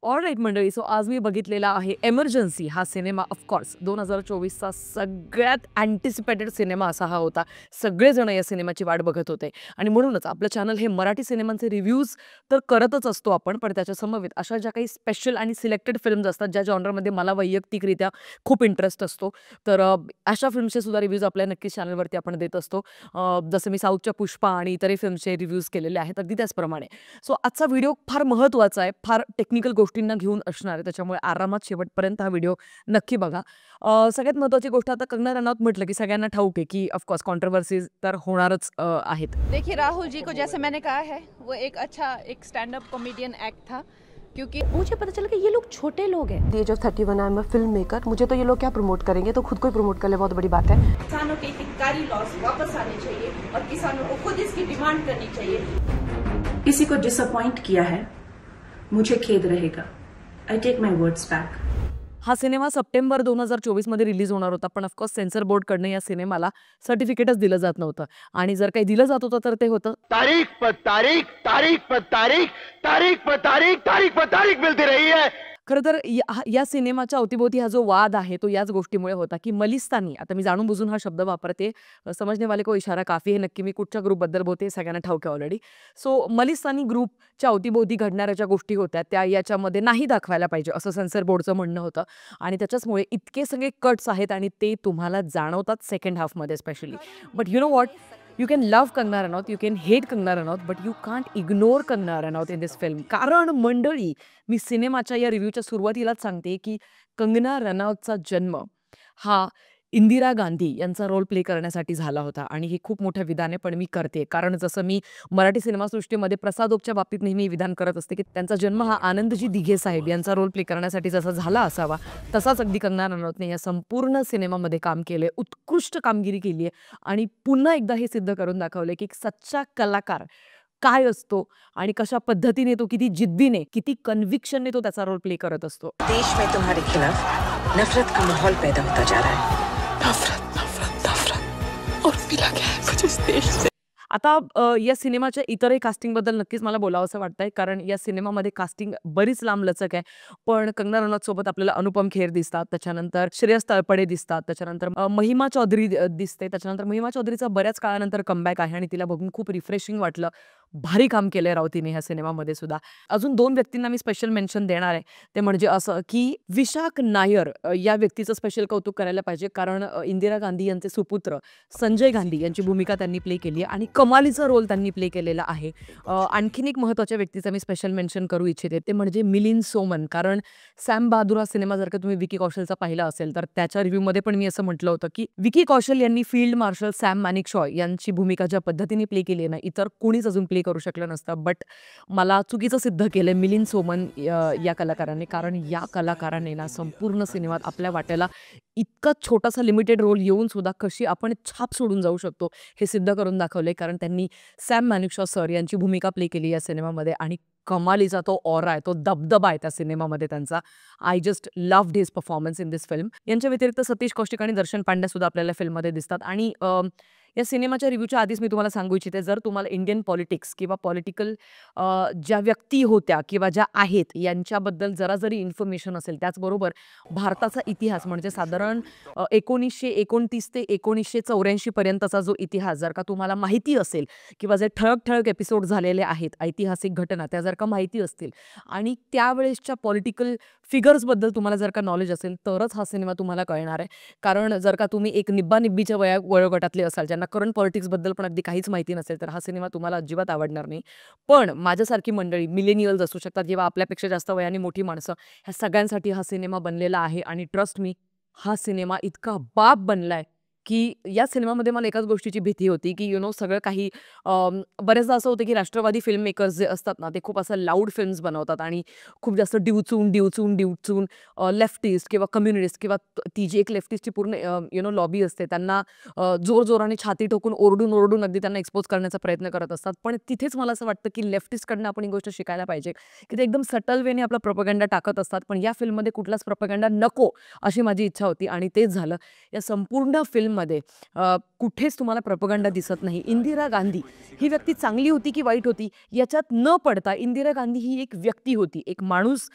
All right मंडळी, so आज मी बघितलेला आहे एमर्जन्सी हा सिनेमा. ऑफकोर्स 2024चा सगळ्यात अँटिसिपेटेड सिनेमा असा हा होता. सगळेजण या सिनेमाची वाट बघत होते आणि म्हणूनच आपलं चॅनल हे मराठी सिनेमांचे रिव्ह्यूज तर करतच असतो आपण, पण त्याच्या समवेत अशा ज्या काही स्पेशल आणि सिलेक्टेड फिल्म्स असतात, ज्या जॉनरमध्ये मला वैयक्तिकरित्या खूप इंटरेस्ट असतो, तर अशा फिल्मचे सुद्धा रिव्ह्यूज आपल्या नक्कीच चॅनलवरती आपण देत असतो. जसं मी साऊथच्या पुष्पा आणि इतरही फिल्मचे रिव्ह्यूज केलेले आहेत, अगदी त्याचप्रमाणे. सो आजचा व्हिडिओ फार महत्त्वाचा आहे, फार टेक्निकल गोष्टींना घेऊन असणार आहे, त्याच्यामुळे आरामात शेवटपर्यंत हा व्हिडिओ नक्की बघा. सगळ्यात महत्त्वाची गोष्ट, आता कंगना रनौत म्हटलं की सगळ्यांना ठाऊक आहे की ऑफकोर्स कॉन्ट्रोवर्सीज तर होणारच आहेत. देखिए राहुल जी को जैसे मैंने कहा है वो एक अच्छा एक स्टैंड अप कॉमेडियन एक्ट था, क्योंकि मुझे पता चला कि ये लोग छोटे लोग हैं। Age of 31 I am a filmmaker. मुझे तो ये लोग क्या प्रमोट करेंगे, तो खुद को ही प्रमोट कर ले, बहुत बड़ी बात है। किसानों के हितकारी लॉस वापस आने चाहिए और किसानों को खुद इसकी डिमांड करनी चाहिए। किसी को डिसअपॉइंट किया है, मुझे खेद रहेगा। I take my words back. हा सिनेमा सप्टेंबर 2024 मध्ये रिलीज होणार होता, पण ऑफकोर्स सेन्सर बोर्डकडनं या सिनेमाला सर्टिफिकेटच दिलं जात नव्हतं आणि जर काही दिलं जात होतं तर ते होतं तारीख पर तारीख, तारीख पर तारीख, तारीख पर तारीख, तारीख पर तारीख मिलती रही है। खरं तर या सिनेमाच्या अवतीभोवती हा जो वाद आहे तो याच गोष्टीमुळे होता की मलिस्तानी, आता मी जाणून बुजून हा शब्द वापरते, समजने वाले को इशारा काफी, हे नक्की मी कुठच्या ग्रुपबद्दल बोलते सगळ्यांना ठाऊक आहे ऑलरेडी. सो मलिस्तानी ग्रुपच्या अवतीभोवती घडणाऱ्या ज्या गोष्टी होत्या त्या याच्यामध्ये नाही दाखवायला पाहिजे असं सेन्सर बोर्डचं म्हणणं होतं आणि त्याच्याचमुळे इतके सगळे कट्स आहेत आणि ते तुम्हाला जाणवतात सेकंड हाफमध्ये specially. But you know what, you can love Kangana Ranaut, you can hate Kangana Ranaut, but you can't ignore Kangana Ranaut in this film. कारण मंडळी, मी सिनेमाच्या या रिव्ह्यूच्या सुरुवातीलाच सांगते की कंगना रनौतचा जन्म हा इंदिरा गांधी यांचा रोल प्ले करण्यासाठी झाला होता आणि हे खूप मोठं विधान आहे, पण मी करते कारण जसं मी मराठी सिनेमासृष्टीमध्ये प्रसादोपच्या बाबतीत नेहमी विधान करत असते की त्यांचा जन्म हा आनंदजी दिघे साहेब यांचा रोल प्ले करण्यासाठी जसा झाला असावा, तसाच अगदी कंगना रनौतने या संपूर्ण सिनेमामध्ये काम केले, उत्कृष्ट कामगिरी केली आहे आणि पुन्हा एकदा हे सिद्ध करून दाखवले की सच्चा कलाकार काय असतो आणि कशा पद्धतीने तो किती जिद्दीने, किती कन्व्हिक्शनने तो त्याचा रोल प्ले करत असतो. देश में तुम्हारे खिलाफ नफरत का माहौल पैदा होता जा रहा है। नफरत नफरत नफरत और मिला क्या है मुझे इस देश से। आता या सिनेमाच्या इतरही कास्टिंगबद्दल नक्कीच मला बोलावंसं वाटतंय, कारण या सिनेमामध्ये कास्टिंग बरीच लांबलचक आहे. पण कंगना रनौत सोबत आपल्याला अनुपम खेर दिसतात, त्याच्यानंतर श्रेयस तळपडे दिसतात, त्याच्यानंतर महिमा चौधरी दिसते, त्याच्यानंतर महिमा चौधरीचा बऱ्याच काळानंतर कमबॅक आहे आणि तिला बघून खूप रिफ्रेशिंग वाटलं. भारी काम केलंय राऊतीने ह्या सिनेमामध्ये सुद्धा. अजून 2 व्यक्तींना मी स्पेशल मेन्शन देणार आहे, ते म्हणजे असं की विशाख नायर या व्यक्तीचं स्पेशल कौतुक करायला पाहिजे, कारण इंदिरा गांधी यांचे सुपुत्र संजय गांधी यांची भूमिका त्यांनी प्ले केली आहे आणि कमालीचा रोल त्यांनी प्ले केलेला आहे. आणखीन एक महत्त्वाच्या व्यक्तीचं मी स्पेशल मेन्शन करू इच्छिते, ते म्हणजे मिलिंद सोमन. कारण सॅम बहादूर हा सिनेमा जर का तुम्ही विकी कौशलचा पाहिला असेल तर त्याच्या रिव्ह्यूमध्ये पण मी असं म्हटलं होतं की विकी कौशल यांनी फील्ड मार्शल सॅम मॅनिकशॉ यांची भूमिका ज्या पद्धतीने प्ले केली आहे ना, इतर कोणीच अजून प्ले करू शकलं नसतं. बट मला चुकीचं सिद्ध केलं मिलिंद सोमन या कलाकाराने, कारण या कलाकाराने ना संपूर्ण सिनेमात आपल्या वाट्याला इतका छोटासा लिमिटेड रोल येऊन सुद्धा कशी आपण छाप सोडून जाऊ शकतो हे सिद्ध करून दाखवले, कारण त्यांनी सॅम मॅनिकशॉ सर यांची भूमिका प्ले केली या सिनेमामध्ये आणि कमालीचा तो ऑरा आहे, तो दबदबा आहे त्या सिनेमामध्ये त्यांचा. I just loved his performance in this film. यांच्या व्यतिरिक्त सतीश कौशिक आणि दर्शन पांड्या सुद्धा आपल्याला फिल्ममध्ये दिसतात आणि या सिनेमाच्या रिव्ह्यूच्या आधीच मी तुम्हाला सांगू इच्छिते, जर तुम्हाला इंडियन पॉलिटिक्स किंवा पॉलिटिकल ज्या व्यक्ती होत्या किंवा ज्या आहेत यांच्याबद्दल जरा जरी इन्फॉर्मेशन असेल, त्याचबरोबर भारताचा इतिहास म्हणजे साधारण 1929 ते 1984 पर्यंतचा जो इतिहास जर का तुम्हाला माहिती असेल किंवा जे ठळक ठळक एपिसोड झालेले आहेत, ऐतिहासिक घटना त्या जर का माहिती असतील आणि त्यावेळेसच्या पॉलिटिकल फिगर्सबद्दल तुम्हाला जर का नॉलेज असेल, तरच हा सिनेमा तुम्हाला कळणार आहे. कारण जर का तुम्ही एक निब्बा-निब्बीच्या वयोगटातले असाल, ज्यांना करंट पॉलिटिक्सबद्दल पण अगदी काहीच माहिती नसेल, तर हा सिनेमा तुम्हाला अजिबात आवडणार नाही. पण माझ्यासारखी मंडळी, मिलेनियल्स असू शकतात किंवा आपल्यापेक्षा जास्त वयाने मोठी माणसं, ह्या सगळ्यांसाठी हा सिनेमा बनलेला आहे आणि ट्रस्ट मी, हा सिनेमा इतका बाप बनलाय की या सिनेमामध्ये मला एकाच गोष्टीची भीती होती की सगळं काही बरेचदा असं होतं की राष्ट्रवादी फिल्म मेकर्स जे असतात ना, ते खूप असं लाऊड फिल्म्स बनवतात आणि खूप जास्त डिवचून लेफ्टिस्ट किंवा कम्युनिस्ट किंवा ती जी एक लेफ्टिस्टची पूर्ण लॉबी असते, त्यांना जोरजोराने छाती ठोकून ओरडून अगदी त्यांना एक्सपोज करण्याचा प्रयत्न करत असतात. पण तिथेच मला असं वाटतं की लेफ्टिस्टकडनं आपण ही गोष्ट शिकायला पाहिजे की ते एकदम सटल वेने आपला प्रोपगंडा टाकत असतात, पण या फिल्ममध्ये कुठलाच प्रोपगंडा नको अशी माझी इच्छा होती आणि तेच झालं. या संपूर्ण फिल्म फिल्ममध्ये कुठेच तुम्हाला प्रोपगंडा दिसत नाही. इंदिरा गांधी ही व्यक्ती चांगली होती की वाईट होती याच्यात न पडता इंदिरा गांधी ही एक व्यक्ती होती, एक माणूस.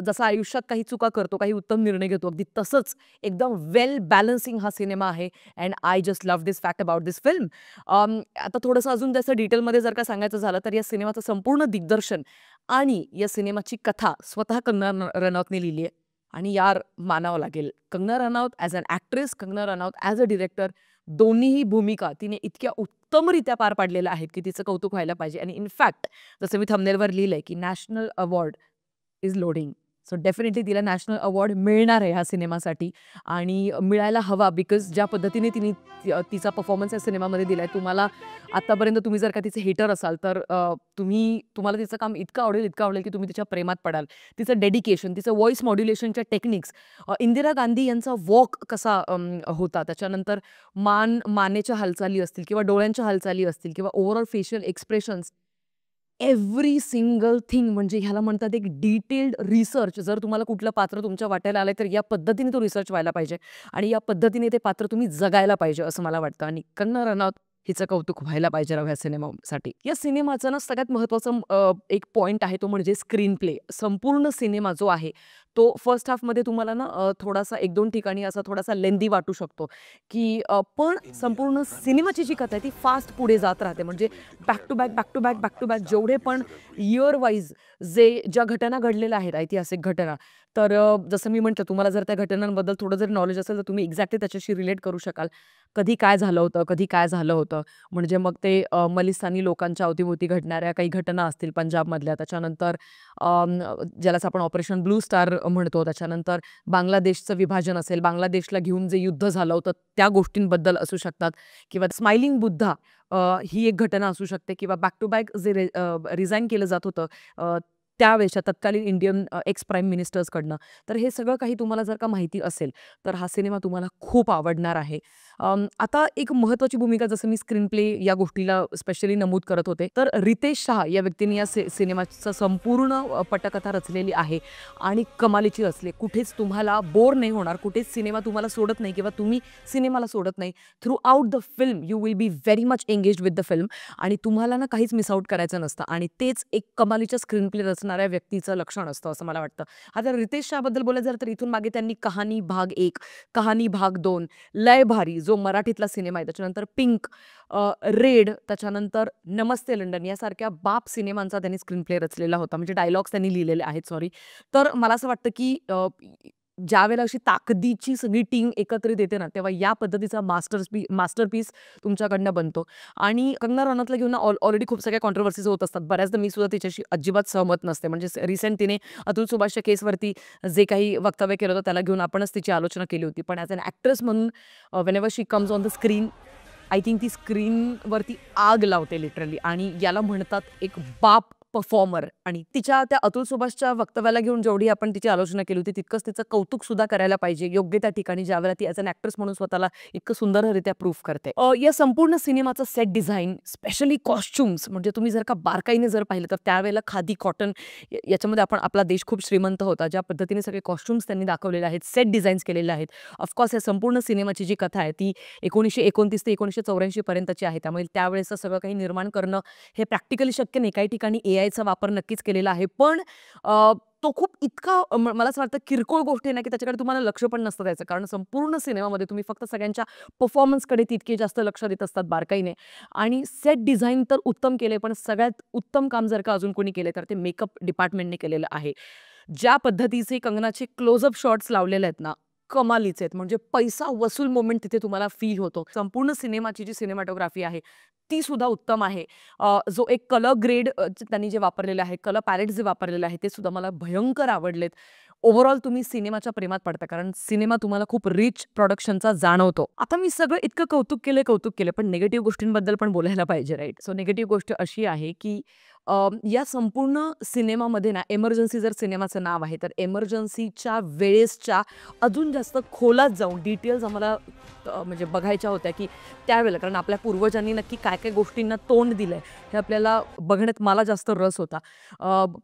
जसा आयुष्यात काही चुका करतो, काही उत्तम निर्णय घेतो, अगदी तसंच एकदम वेल बॅलन्सिंग हा सिनेमा आहे. And I just love this fact about this film. आता थोडंसं अजून त्याचं डिटेलमध्ये जर का सांगायचं झालं तर या सिनेमाचं संपूर्ण दिग्दर्शन आणि या सिनेमाची कथा स्वतः कंगना रनौतने लिहिली आहे. आणि यार मानावं लागेल, Kangana Ranaut as an actress, Kangana Ranaut as a director, दोन्हीही भूमिका तिने इतक्या उत्तमरित्या पार पाडलेल्या आहेत की तिचं कौतुक व्हायला पाहिजे. आणि इनफॅक्ट जसं मी थंबनेलवर लिहिलंय की national award is loading. So definitely तिला नॅशनल अवॉर्ड मिळणार आहे ह्या सिनेमासाठी आणि मिळायला हवा. बिकॉज ज्या पद्धतीने तिने तिचा परफॉर्मन्स या सिनेमामध्ये दिलाय, तुम्हाला आतापर्यंत तुम्ही जर का तिचे हेटर असाल तर तुम्हाला तिचं काम इतकं आवडेल की तुम्ही तिच्या प्रेमात पडाल. तिचं डेडिकेशन, तिचं व्हॉइस मॉड्युलेशनच्या टेक्निक्स, इंदिरा गांधी यांचा वॉक कसा होता, त्याच्यानंतर मानेच्या हालचाली असतील किंवा डोळ्यांच्या हालचाली असतील किंवा overall facial expressions, every single thing. म्हणजे ह्याला म्हणतात एक डिटेल्ड रिसर्च. जर तुम्हाला कुठलं पात्र तुमच्या वाट्याला आलंय तर या पद्धतीने तो रिसर्च व्हायला पाहिजे आणि या पद्धतीने ते पात्र तुम्ही जगायला पाहिजे असं मला वाटतं. आणि कंगना रनौत हिचं कौतुक व्हायला पाहिजे राव ह्या सिनेमासाठी. या सिनेमाचा ना सगळ्यात महत्त्वाचा एक पॉईंट आहे तो म्हणजे स्क्रीन प्ले. संपूर्ण सिनेमा जो आहे तो फर्स्ट हाफमध्ये तुम्हाला ना थोडासा 1-2 ठिकाणी असा थोडासा लेंदी वाटू शकतो की पण संपूर्ण सिनेमाची जी कथा आहे ती फास्ट पुढे जात राहते. म्हणजे बॅक टू बॅक जेवढे पण इयर वाईज ज्या घटना घडलेल्या आहेत, ऐतिहासिक घटना, तर जसं मी म्हटलं तुम्हाला जर त्या घटनांबद्दल थोडं जर नॉलेज असेल तर तुम्ही एक्झॅक्टली त्याच्याशी रिलेट करू शकाल. कधी काय झालं होतं. म्हणजे मग ते मलिस्तानी लोकांच्या अवतीभोवती घडणाऱ्या काही घटना असतील पंजाबमधल्या, त्याच्यानंतर ज्यालाच आपण ऑपरेशन ब्लू स्टार म्हणतो, त्याच्यानंतर बांगलादेशचं विभाजन असेल, बांगलादेशला घेऊन जे युद्ध झालं होतं त्या गोष्टींबद्दल असू शकतात किंवा स्माइलिंग बुद्धा ही एक घटना असू शकते किंवा बॅक टू बॅक जे रिझाईन केलं जात होतं त्यावेळेच्या तत्कालीन इंडियन एक्स प्राईम मिनिस्टर्सकडनं. तर हे सगळं काही तुम्हाला जर का माहिती असेल तर हा सिनेमा तुम्हाला खूप आवडणार आहे. आता एक महत्त्वाची भूमिका जसं मी स्क्रीन प्ले या गोष्टीला स्पेशली नमूद करत होते, तर रितेश शहा या व्यक्तीने या सिनेमाचं संपूर्ण पटकथा रचलेली आहे आणि कमालीची रचली. कुठेच तुम्हाला बोर नाही होणार, कुठेच सिनेमा तुम्हाला सोडत नाही किंवा तुम्ही सिनेमाला सोडत नाही. Through out the film you will be very much engaged with the film आणि तुम्हाला ना काहीच मिस आउट करायचं नसतं आणि तेच एक कमालीच्या स्क्रीन प्ले रचणाऱ्या व्यक्तीचं लक्षण असतं असं मला वाटतं. आता रितेश शहाबद्दल बोलायचं झालं तर इथून मागे त्यांनी कहाणी भाग 1, कहाणी भाग 2, लय भारी जो मराठीतला सिनेमा आहे, त्याच्यानंतर पिंक, रेड, त्याच्यानंतर नमस्ते लंडन यासारख्या बाप सिनेमांचा त्यांनी स्क्रीन प्ले रचलेला होता. म्हणजे डायलॉग्स त्यांनी लिहिलेले आहेत. सॉरी. तर मला असं वाटतं की ज्यावेळेला अशी ताकदीची सगळी टीम एकत्रित येते ना तेव्हा या पद्धतीचा मास्टरपीस तुमच्याकडनं बनतो. आणि कंगना रनौतला घेऊन ऑलरेडी खूप सगळ्या कॉन्ट्रोवर्सीज होत असतात. बऱ्याचदा मी सुद्धा तिच्याशी अजिबात सहमत नसते. म्हणजे रिसेंट तिने अतुल सुभाषच्या केसवरती जे काही वक्तव्य केलं होतं त्याला घेऊन आपणच तिची आलोचना केली होती. पण ॲज अन ॲक्ट्रेस म्हणून whenever she comes on the screen, I think ती स्क्रीनवरती आग लावते लिटरली आणि याला म्हणतात एक बाप परफॉर्मर. आणि तिच्या त्या अतुल सुभाषच्या वक्तव्याला घेऊन जेवढी आपण तिची आलोचना केली होती तितकंच तिचं कौतुक सुद्धा करायला पाहिजे योग्य त्या ठिकाणी ज्यावेळेला ती ॲज अन ॲक्ट्रेस म्हणून स्वतःला इतकं सुंदररित्या प्रूव्ह करते. या संपूर्ण सिनेमाचं सेट डिझाईन, स्पेशली कॉस्ट्युम्स, म्हणजे तुम्ही जर का बारकाईने जर पाहिलं तर त्यावेळेला खादी, कॉटन याच्यामध्ये आपला देश खूप श्रीमंत होता. ज्या पद्धतीने सगळे कॉस्ट्युम्स त्यांनी दाखवलेले आहेत, सेट डिझाईन्स केलेले आहेत. ऑफकोर्स या संपूर्ण सिनेमाची जी कथा आहे ती 1929 ते 1984 पर्यंतची आहे. त्यामुळे त्यावेळेचं सगळं काही निर्माण करणं हे प्रॅक्टिकली शक्य नाही. काही ठिकाणी एआयचा वापर नक्कीच केलेला आहे. पण तो खूप इतका मला असं वाटतं किरकोळ गोष्ट आहे ना की त्याच्याकडे तुम्हाला लक्ष पण नसतं द्यायचं. कारण संपूर्ण सिनेमामध्ये तुम्ही फक्त सगळ्यांच्या परफॉर्मन्सकडे तितके जास्त लक्ष देत असतात बारकाईने. आणि सेट डिझाईन तर उत्तम केले, पण सगळ्यात उत्तम काम जर का अजून कोणी केले तर ते मेकअप डिपार्टमेंटने केलेलं आहे. ज्या पद्धतीचे कंगनाचे क्लोजअप शॉट्स लावलेले आहेत ना कमालीचे आहेत. म्हणजे पैसा वसूल मोमेंट तिथे तुम्हाला फील होतो. संपूर्ण सिनेमाची जी सिनेमॅटोग्राफी आहे ती सुद्धा उत्तम आहे. जो एक कलर ग्रेड त्यांनी जे वापरलेलं आहे, कलर पॅलेट जे वापरलेलं आहे ते सुद्धा मला भयंकर आवडलेत. ओव्हरऑल तुम्ही सिनेमाच्या प्रेमात पडता कारण सिनेमा तुम्हाला खूप रिच प्रोडक्शनचा जाणवतो. आता मी सगळं इतकं कौतुक केलं पण निगेटिव्ह गोष्टींबद्दल पण बोलायला पाहिजे, राईट? सो निगेटिव्ह गोष्ट अशी आहे की या संपूर्ण सिनेमामध्ये ना एमर्जन्सी जर सिनेमाचं नाव आहे तर एमर्जन्सीच्या वेळेसच्या अजून जास्त खोलात जाऊन डिटेल्स आम्हाला म्हणजे बघायच्या होत्या की त्यावेळेला, कारण आपल्या पूर्वजांनी नक्की काय काय गोष्टींना तोंड दिलं आहे हे आपल्याला बघण्यात मला जास्त रस होता.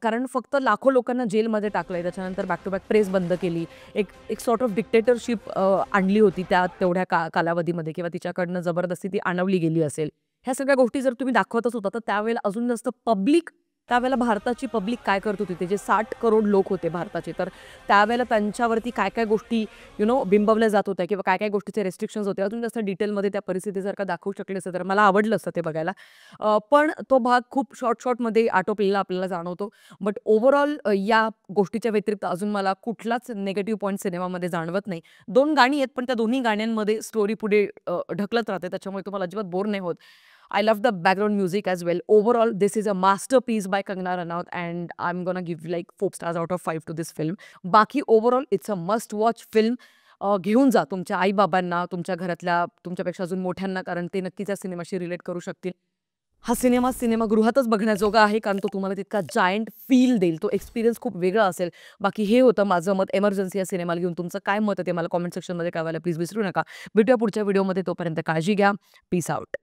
कारण फक्त लाखो लोकांना जेलमध्ये टाकलं आहे, त्याच्यानंतर बॅक टू बॅक प्रेस बंद केली, एक एक सॉर्ट ऑफ डिक्टेटरशिप आणली होती त्या तेवढ्या कालावधीमध्ये, किंवा तिच्याकडनं जबरदस्ती ती आणवली गेली असेल. ह्या सगळ्या गोष्टी जर तुम्ही दाखवतच होता तर त्यावेळेला अजून जास्त पब्लिक, त्यावेळेला भारताची पब्लिक काय करत होती, ते जे 60 करोड लोक होते भारताचे, तर त्यावेळेला त्यांच्यावरती काय काय गोष्टी बिंबवल्या जात होत्या किंवा काय काय गोष्टीचे रेस्ट्रिक्शन्स होते, अजून जास्त डिटेलमध्ये त्या परिस्थिती जर का दाखवू शकले असते तर मला आवडलं असतं ते बघायला. पण तो भाग खूप शॉर्टमध्ये आटोपलेला आपल्याला जाणवतो. बट ओव्हरऑल या गोष्टीच्या व्यतिरिक्त अजून मला कुठलाच नेगेटिव्ह पॉईंट सिनेमामध्ये जाणवत नाही. 2 गाणी आहेत पण त्या दोन्ही गाण्यांमध्ये स्टोरी पुढे ढकलत राहते, त्याच्यामुळे तुम्हाला अजिबात बोर नाही होत. I love the background music as well. Overall, this is a masterpiece by Kangana Ranaut, and I'm gonna give like 4 stars out of 5 to this film. बाकी overall, it's a must-watch film. घेऊन जा तुमच्या आई-बाबांना, तुमच्या घरातल्या, तुमच्यापेक्षा अजून मोठ्यांना, कारण ते नक्कीच या सिनेमाशी रिलेट करू शकतील. हा सिनेमा सिनेमागृहातच बघण्याजोगा आहे, कारण तो तुम्हाला तितका जायंट फील देईल. तो एक्सपिरियन्स खूप वेगळा असेल. बाकी हे होतं माझं मत एमर्जन्सी या सिनेमाला घेऊन. तुमचं काय मत आहे ते मला कॉमेंट सेक्शनमध्ये कळवायला प्लीज विसरू नका. भेटूया पुढच्या व्हिडिओमध्ये. तोपर्यंत काळजी घ्या. Peace out.